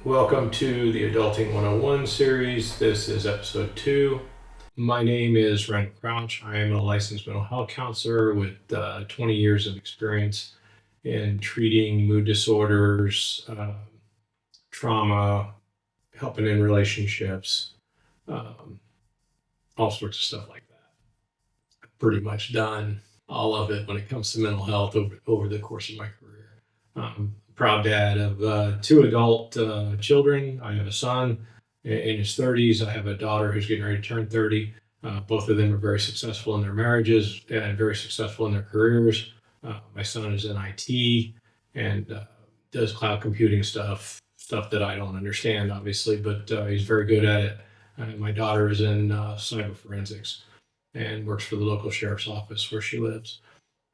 Welcome to the Adulting 101 series. This is episode 2. My name is Randall Crouch. I am a licensed mental health counselor with 20 years of experience in treating mood disorders, trauma, helping in relationships, um, all sorts of stuff like that. I've pretty much done all of it when it comes to mental health over the course of my career. Proud dad of 2 adult children. I have a son in his 30s. I have a daughter who's getting ready to turn 30. Both of them are very successful in their marriages and very successful in their careers. My son is in IT and does cloud computing stuff that I don't understand, obviously, but he's very good at it. My daughter is in cyber forensics and works for the local sheriff's office where she lives.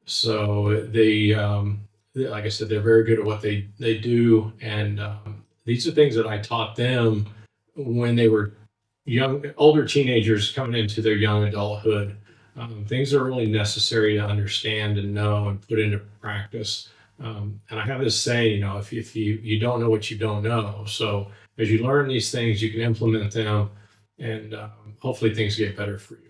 So like I said, they're very good at what they do, and these are things that I taught them when they were older teenagers coming into their young adulthood. Things are really necessary to understand and know and put into practice. And I have this saying, if you don't know what you don't know. So as you learn these things, you can implement them, and hopefully things get better for you.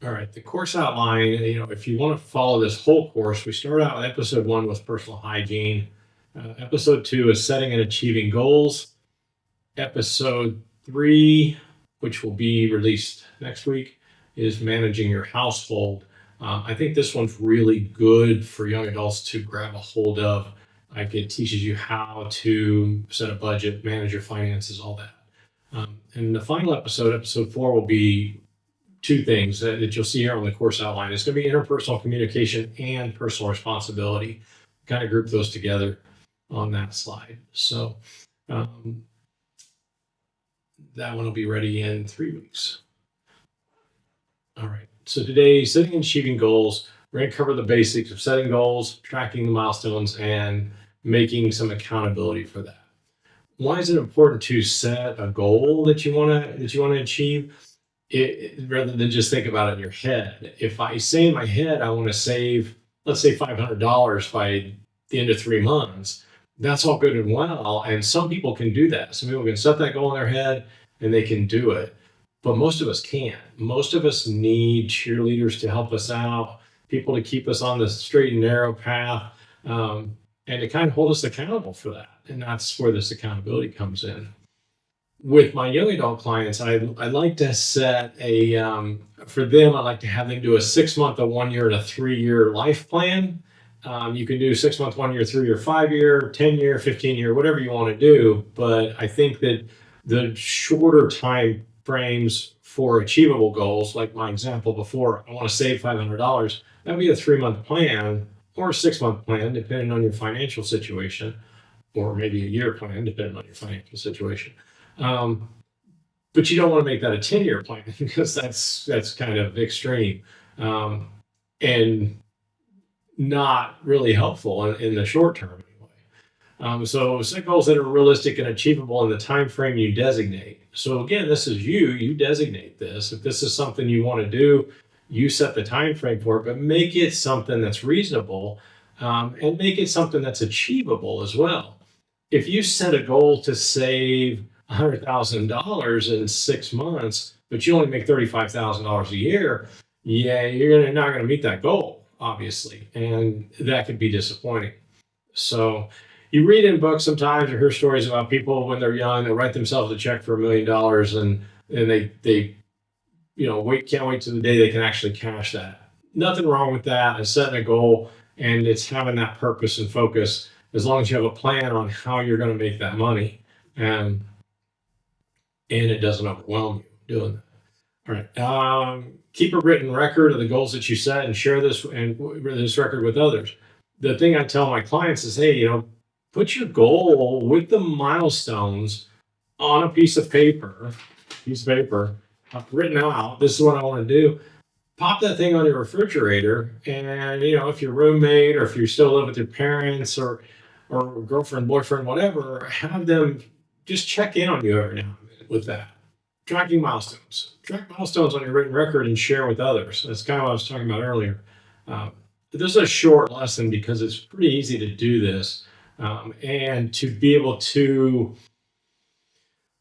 All right, the course outline, if you want to follow this whole course, we start out with episode 1 with personal hygiene. Episode 2 is setting and achieving goals. Episode 3, which will be released next week, is managing your household. I think this one's really good for young adults to grab a hold of. Like, it teaches you how to set a budget, manage your finances, all that. And the final episode 4, will be 2 things that you'll see here on the course outline. It's going to be interpersonal communication and personal responsibility. Kind of group those together on that slide. So that one will be ready in 3 weeks. All right. So today, setting and achieving goals. We're going to cover the basics of setting goals, tracking the milestones, and making some accountability for that. Why is it important to set a goal that you want to achieve? Rather than just think about it in your head. If I say in my head, I want to save, let's say $500 by the end of 3 months, that's all good and well. And some people can do that. Some people can set that goal in their head and they can do it. But most of us can't. Most of us need cheerleaders to help us out, people to keep us on the straight and narrow path, and to kind of hold us accountable for that. And that's where this accountability comes in. With my young adult clients, I like to set for them, I like to have them do a 6-month, a 1-year, and a 3-year life plan. You can do 6-month, 1-year, 3-year, 5-year, 10-year, 15-year, whatever you want to do. But I think that the shorter time frames for achievable goals, like my example before, I want to save $500, that would be a 3-month plan or a 6-month plan, depending on your financial situation, or maybe a year plan, depending on your financial situation. But you don't want to make that a 10-year plan because that's kind of extreme and not really helpful in the short term anyway. So set goals that are realistic and achievable in the time frame you designate. So again, this is you designate this. If this is something you want to do, you set the time frame for it, but make it something that's reasonable, and make it something that's achievable as well. If you set a goal to save $100,000 in 6 months, but you only make $35,000 a year, you're not going to meet that goal, obviously, and that could be disappointing. So you read in books sometimes or hear stories about people when they're young, they write themselves a check for $1 million and they can't wait till the day they can actually cash that. Nothing wrong with that. It's setting a goal, and it's having that purpose and focus, as long as you have a plan on how you're going to make that money. And it doesn't overwhelm you doing that. All right. Keep a written record of the goals that you set and share this record with others. The thing I tell my clients is, hey, put your goal with the milestones on a piece of paper, written out. This is what I want to do. Pop that thing on your refrigerator, and if your roommate or if you still live with your parents or girlfriend, boyfriend, whatever, have them just check in on you every now and then with that. Tracking milestones. Track milestones on your written record and share with others. That's kind of what I was talking about earlier. This is a short lesson because it's pretty easy to do this, and to be able to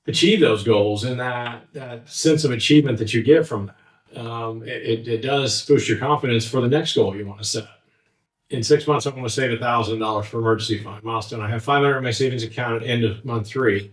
achieve those goals and that sense of achievement that you get from that. It does boost your confidence for the next goal you want to set. In 6 months, I'm going to save $1,000 for emergency fund milestone. I have 500 in my savings account at end of month 3.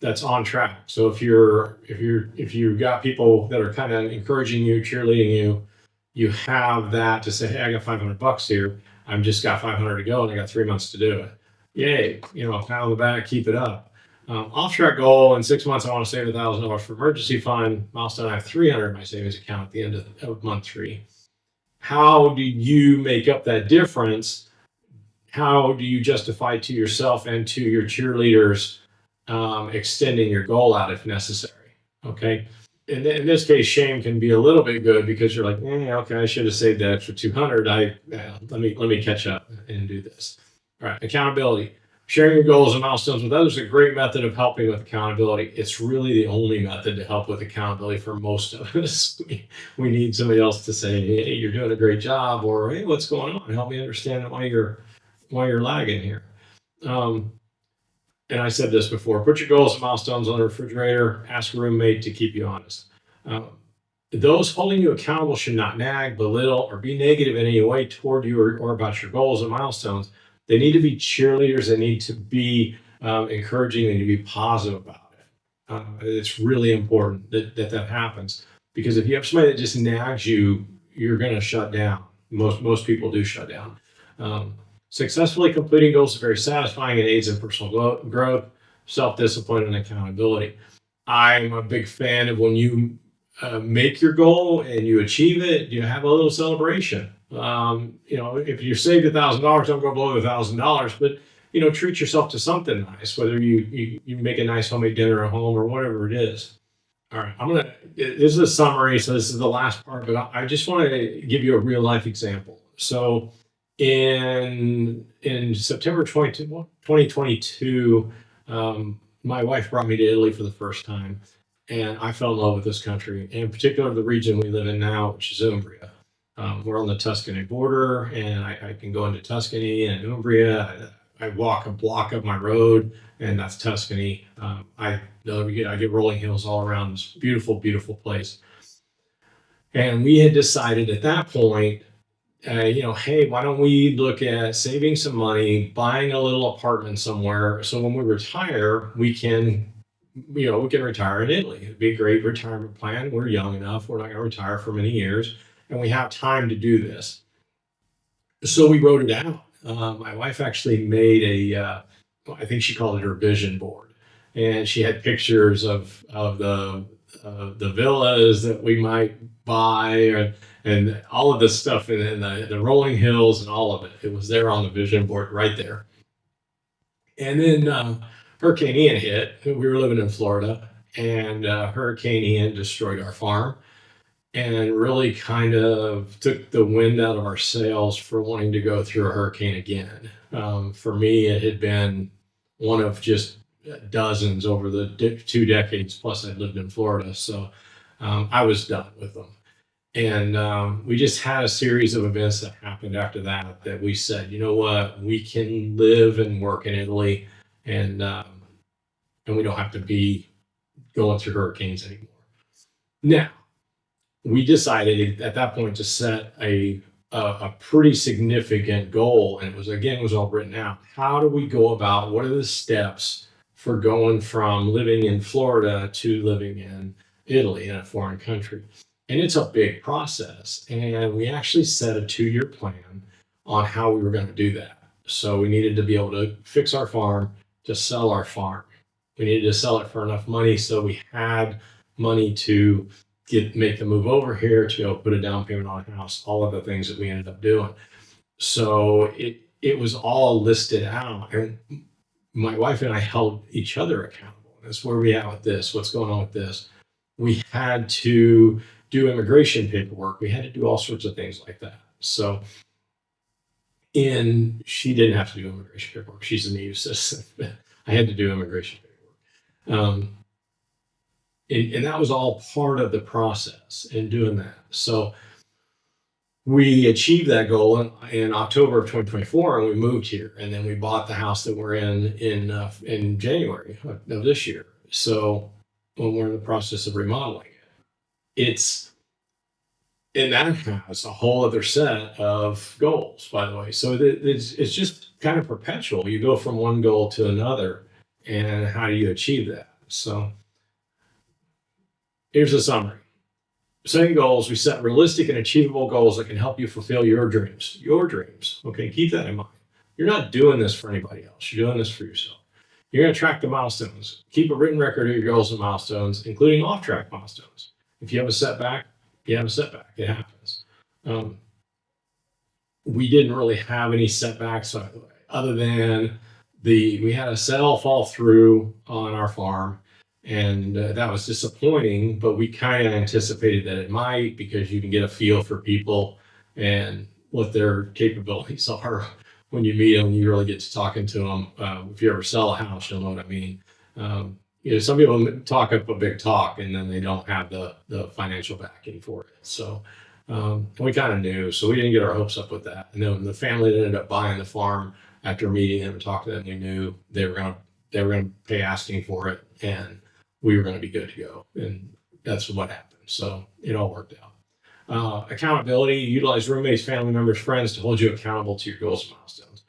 That's on track. So if you've got people that are kind of encouraging you, cheerleading you, you have that to say, hey, I got $500 here. I've just got 500 to go, and I got 3 months to do it. Yay! Pat on the back, keep it up. Off track goal in 6 months, I want to save $1,000 for emergency fund milestone. I have 300 in my savings account at the end of month 3. How do you make up that difference? How do you justify to yourself and to your cheerleaders extending your goal out if necessary? Okay. In this case, shame can be a little bit good because you're like, okay, I should have saved that extra 200. Let me catch up and do this. All right. Accountability. Sharing your goals and milestones with others is a great method of helping with accountability. It's really the only method to help with accountability for most of us. We need somebody else to say, hey, you're doing a great job, or hey, what's going on? Help me understand why you're lagging here. And I said this before, put your goals and milestones on the refrigerator, ask a roommate to keep you honest. Those holding you accountable should not nag, belittle, or be negative in any way toward you or about your goals and milestones. They need to be cheerleaders. They need to be encouraging. They need to be positive about it. It's really important that happens, because if you have somebody that just nags you, you're going to shut down. Most people do shut down. Successfully completing goals is very satisfying and aids in personal growth, self-discipline, and accountability. I'm a big fan of when you make your goal and you achieve it, you have a little celebration. If you saved $1,000, don't go below $1,000, but treat yourself to something nice, whether you make a nice homemade dinner at home or whatever it is. All right, this is a summary, so this is the last part, but I just want to give you a real life example. So in September 2022, my wife brought me to Italy for the first time, and I fell in love with this country, and in particular the region we live in now, which is Umbria. We're on the Tuscany border, and I can go into Tuscany and Umbria. I walk a block up my road, and that's Tuscany. I get rolling hills all around. This beautiful, beautiful place. And we had decided at that point, hey, why don't we look at saving some money, buying a little apartment somewhere, so when we retire, we can retire in Italy. It'd be a great retirement plan. We're young enough. We're not going to retire for many years, and we have time to do this. So we wrote it out. My wife actually made I think she called it her vision board, and she had pictures of the villas that we might buy, and all of this stuff, and the rolling hills and all of it. It was there on the vision board right there. And then Hurricane Ian hit. We were living in Florida, and Hurricane Ian destroyed our farm and really kind of took the wind out of our sails for wanting to go through a hurricane again. For me, it had been one of just dozens over the 2 decades plus I'd lived in Florida. So I was done with them. And we just had a series of events that happened after that we said, you know what, we can live and work in Italy, and we don't have to be going through hurricanes anymore. Now, we decided at that point to set a pretty significant goal, and it was all written out. How do we go about, what are the steps for going from living in Florida to living in Italy, in a foreign country? And it's a big process. And we actually set a 2-year plan on how we were going to do that. So we needed to be able to fix our farm, to sell our farm. We needed to sell it for enough money so we had money to make the move over here, to be able to put a down payment on a house, all of the things that we ended up doing. So it was all listed out, and my wife and I held each other accountable. That's where we at with this, what's going on with this. We had to do immigration paperwork. We had to do all sorts of things like that. So she didn't have to do immigration paperwork. She's an EU citizen. I had to do immigration paperwork. And that was all part of the process in doing that. So we achieved that goal in October of 2024, and we moved here. And then we bought the house that we're in January of this year. So when we're in the process of remodeling it's and that has a whole other set of goals, by the way. So it's just kind of perpetual. You go from one goal to another, and how do you achieve that? So here's a summary. Setting goals, we set realistic and achievable goals that can help you fulfill your dreams. Your dreams. Okay, keep that in mind. You're not doing this for anybody else. You're doing this for yourself. You're going to track the milestones. Keep a written record of your goals and milestones, including off-track milestones. If you have a setback, you have a setback. It happens. Um, we didn't really have any setbacks other than we had a cell fall through on our farm, and that was disappointing. But we kind of anticipated that it might, because you can get a feel for people and what their capabilities are when you meet them. You really get to talking to them. If you ever sell a house, you'll know what I mean. Some people talk up a big talk and then they don't have the financial backing for it. So we kind of knew, so we didn't get our hopes up with that. And then the family that ended up buying the farm, after meeting them and talking to them, we knew they were going to pay asking for it, and we were going to be good to go. And that's what happened. So it all worked out. Accountability: utilize roommates, family members, friends to hold you accountable to your goals and milestones.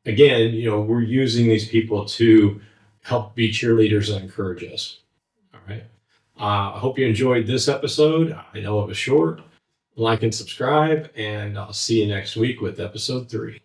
Again, we're using these people to help be cheerleaders and encourage us. All right. I hope you enjoyed this episode. I know it was short. Like and subscribe, and I'll see you next week with episode 3.